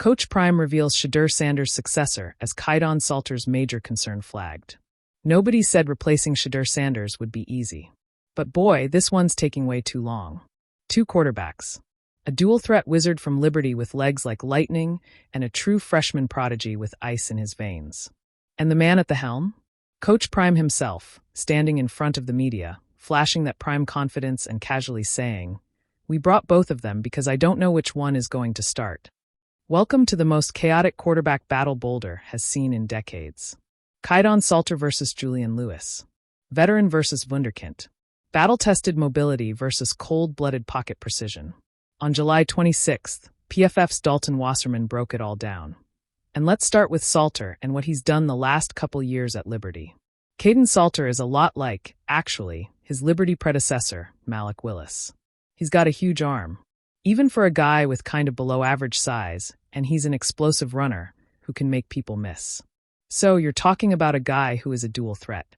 Coach Prime reveals Shedeur Sanders' successor as Kaidon Salter's major concern flagged. Nobody said replacing Shedeur Sanders would be easy. But boy, this one's taking way too long. 2 quarterbacks. A dual-threat wizard from Liberty with legs like lightning, and a true freshman prodigy with ice in his veins. And the man at the helm? Coach Prime himself, standing in front of the media, flashing that prime confidence and casually saying, "We brought both of them because I don't know which one is going to start." Welcome to the most chaotic quarterback battle Boulder has seen in decades. Kaidon Salter versus Julian Lewis. Veteran versus wunderkind. Battle-tested mobility versus cold-blooded pocket precision. On July 26th, PFF's Dalton Wasserman broke it all down. And let's start with Salter and what he's done the last couple years at Liberty. Kaidon Salter is a lot like, actually, his Liberty predecessor, Malik Willis. He's got a huge arm. Even for a guy with kind of below-average size, and he's an explosive runner who can make people miss. So you're talking about a guy who is a dual threat.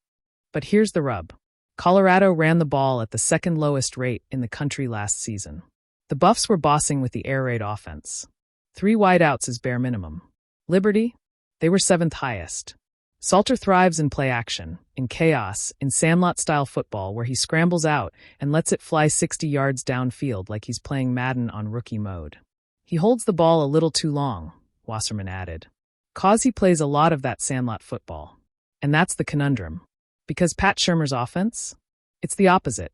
But here's the rub. Colorado ran the ball at the second lowest rate in the country last season. The Buffs were bossing with the air raid offense. 3 wideouts is bare minimum. Liberty? They were 7th highest. Salter thrives in play action, in chaos, in Sandlot-style football where he scrambles out and lets it fly 60 yards downfield like he's playing Madden on rookie mode. He holds the ball a little too long, Wasserman added. 'Cause he plays a lot of that Sandlot football. And that's the conundrum. Because Pat Shurmur's offense? It's the opposite.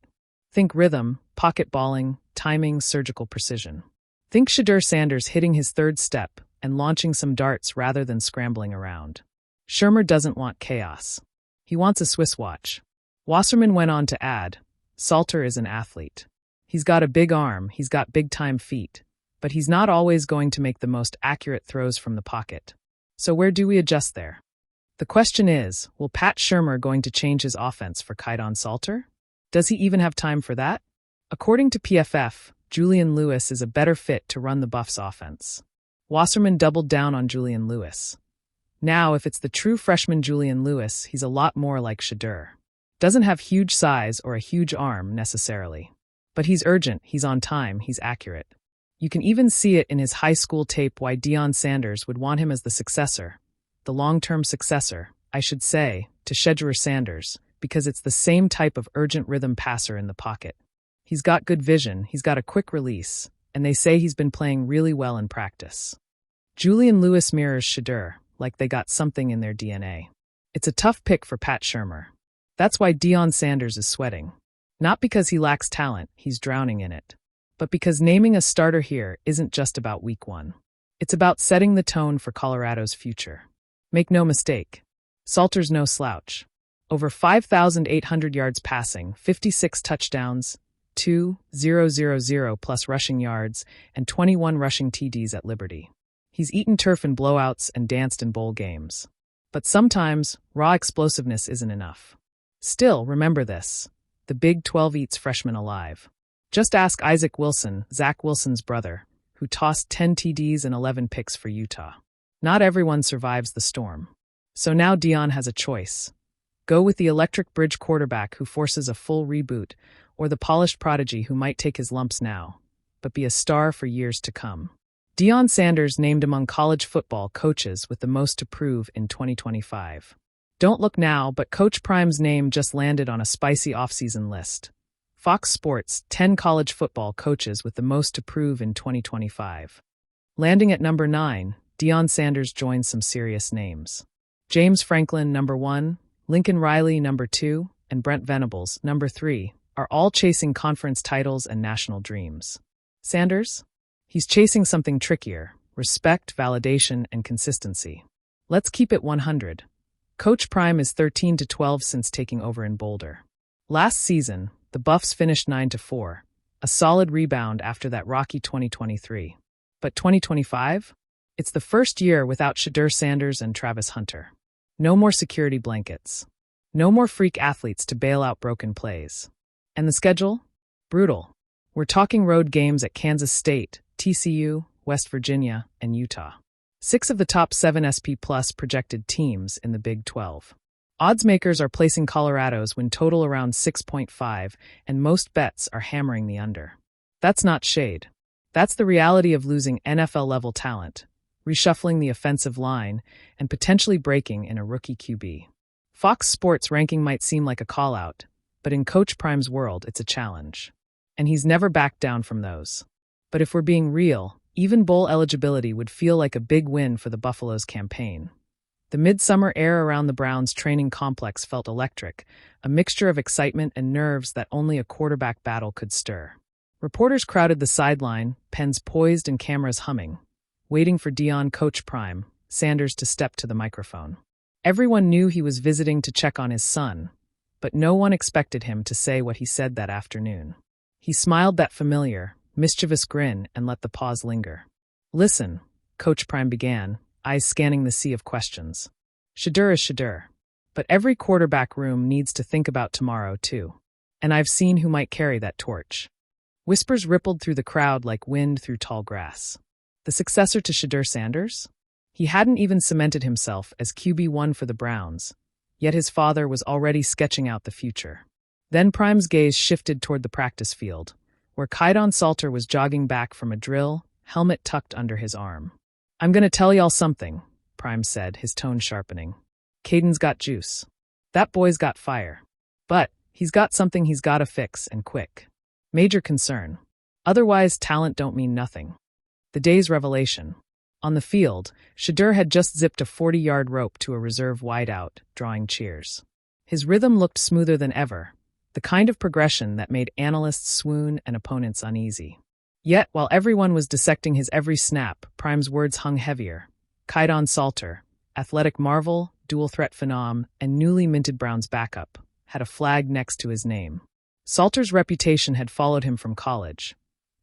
Think rhythm, pocket balling, timing, surgical precision. Think Shedeur Sanders hitting his third step and launching some darts rather than scrambling around. Shurmur doesn't want chaos. He wants a Swiss watch. Wasserman went on to add, Salter is an athlete. He's got a big arm, he's got big-time feet, but he's not always going to make the most accurate throws from the pocket. So where do we adjust there? The question is, will Pat Shurmur going to change his offense for Kaidon Salter? Does he even have time for that? According to PFF, Julian Lewis is a better fit to run the Buffs' offense. Wasserman doubled down on Julian Lewis. Now, if it's the true freshman Julian Lewis, he's a lot more like Shedeur. Doesn't have huge size or a huge arm, necessarily. But he's urgent, he's on time, he's accurate. You can even see it in his high school tape why Deion Sanders would want him as the successor. The long-term successor, I should say, to Shedeur Sanders, because it's the same type of urgent rhythm passer in the pocket. He's got good vision, he's got a quick release, and they say he's been playing really well in practice. Julian Lewis mirrors Shedeur, like they got something in their DNA. It's a tough pick for Pat Shurmur. That's why Deion Sanders is sweating. Not because he lacks talent, he's drowning in it. But because naming a starter here isn't just about week 1. It's about setting the tone for Colorado's future. Make no mistake, Salter's no slouch. Over 5,800 yards passing, 56 touchdowns, 2,000 plus rushing yards, and 21 rushing TDs at Liberty. He's eaten turf in blowouts and danced in bowl games. But sometimes, raw explosiveness isn't enough. Still, remember this. The Big 12 eats freshmen alive. Just ask Isaac Wilson, Zach Wilson's brother, who tossed 10 TDs and 11 picks for Utah. Not everyone survives the storm. So now Deion has a choice. Go with the electric bridge quarterback who forces a full reboot, or the polished prodigy who might take his lumps now, but be a star for years to come. Deion Sanders named among college football coaches with the most to prove in 2025. Don't look now, but Coach Prime's name just landed on a spicy offseason list. Fox Sports, 10 college football coaches with the most to prove in 2025. Landing at number 9, Deion Sanders joins some serious names. James Franklin, number 1, Lincoln Riley, number 2, and Brent Venables, number 3, are all chasing conference titles and national dreams. Sanders? He's chasing something trickier: respect, validation, and consistency. Let's keep it 100. Coach Prime is 13-12 since taking over in Boulder. Last season, the Buffs finished 9-4, a solid rebound after that rocky 2023. But 2025? It's the first year without Shedeur Sanders and Travis Hunter. No more security blankets. No more freak athletes to bail out broken plays. And the schedule? Brutal. We're talking road games at Kansas State, TCU, West Virginia, and Utah. 6 of the top 7 SP Plus projected teams in the Big 12. Odds makers are placing Colorado's win total around 6.5, and most bets are hammering the under. That's not shade. That's the reality of losing NFL-level talent. reshuffling the offensive line, and potentially breaking in a rookie QB. Fox Sports' ranking might seem like a call-out, but in Coach Prime's world, it's a challenge. And he's never backed down from those. But if we're being real, even bowl eligibility would feel like a big win for the Buffaloes' campaign. The midsummer air around the Browns' training complex felt electric, a mixture of excitement and nerves that only a quarterback battle could stir. Reporters crowded the sideline, pens poised and cameras humming, waiting for Coach Prime, Sanders to step to the microphone. Everyone knew he was visiting to check on his son, but no one expected him to say what he said that afternoon. He smiled that familiar, mischievous grin and let the pause linger. "Listen," Coach Prime began, eyes scanning the sea of questions. "Shedeur is Shedeur. But every quarterback room needs to think about tomorrow, too. And I've seen who might carry that torch." Whispers rippled through the crowd like wind through tall grass. The successor to Shedeur Sanders? He hadn't even cemented himself as QB1 for the Browns, yet his father was already sketching out the future. Then Prime's gaze shifted toward the practice field, where Kaidon Salter was jogging back from a drill, helmet tucked under his arm. "I'm going to tell y'all something," Prime said, his tone sharpening. "Kaidon's got juice. That boy's got fire. But he's got something he's got to fix, and quick. Major concern. Otherwise, talent don't mean nothing." The day's revelation. On the field, Shedeur had just zipped a 40-yard rope to a reserve wideout, drawing cheers. His rhythm looked smoother than ever, the kind of progression that made analysts swoon and opponents uneasy. Yet, while everyone was dissecting his every snap, Prime's words hung heavier. Kaidon Salter, athletic marvel, dual-threat phenom, and newly minted Browns backup, had a flag next to his name. Salter's reputation had followed him from college.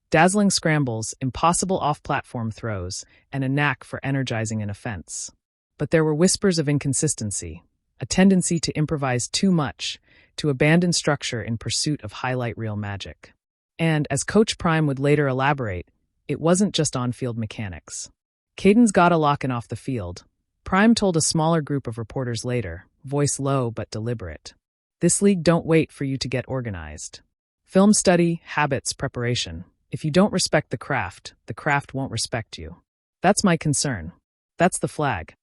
Dazzling scrambles, impossible off-platform throws, and a knack for energizing an offense. But there were whispers of inconsistency, a tendency to improvise too much, to abandon structure in pursuit of highlight reel magic. And, as Coach Prime would later elaborate, it wasn't just on-field mechanics. Kaidon's got a lockin' off the field, Prime told a smaller group of reporters later, voice low but deliberate. "This league don't wait for you to get organized. Film study, habits, preparation. If you don't respect the craft won't respect you. That's my concern. That's the flag."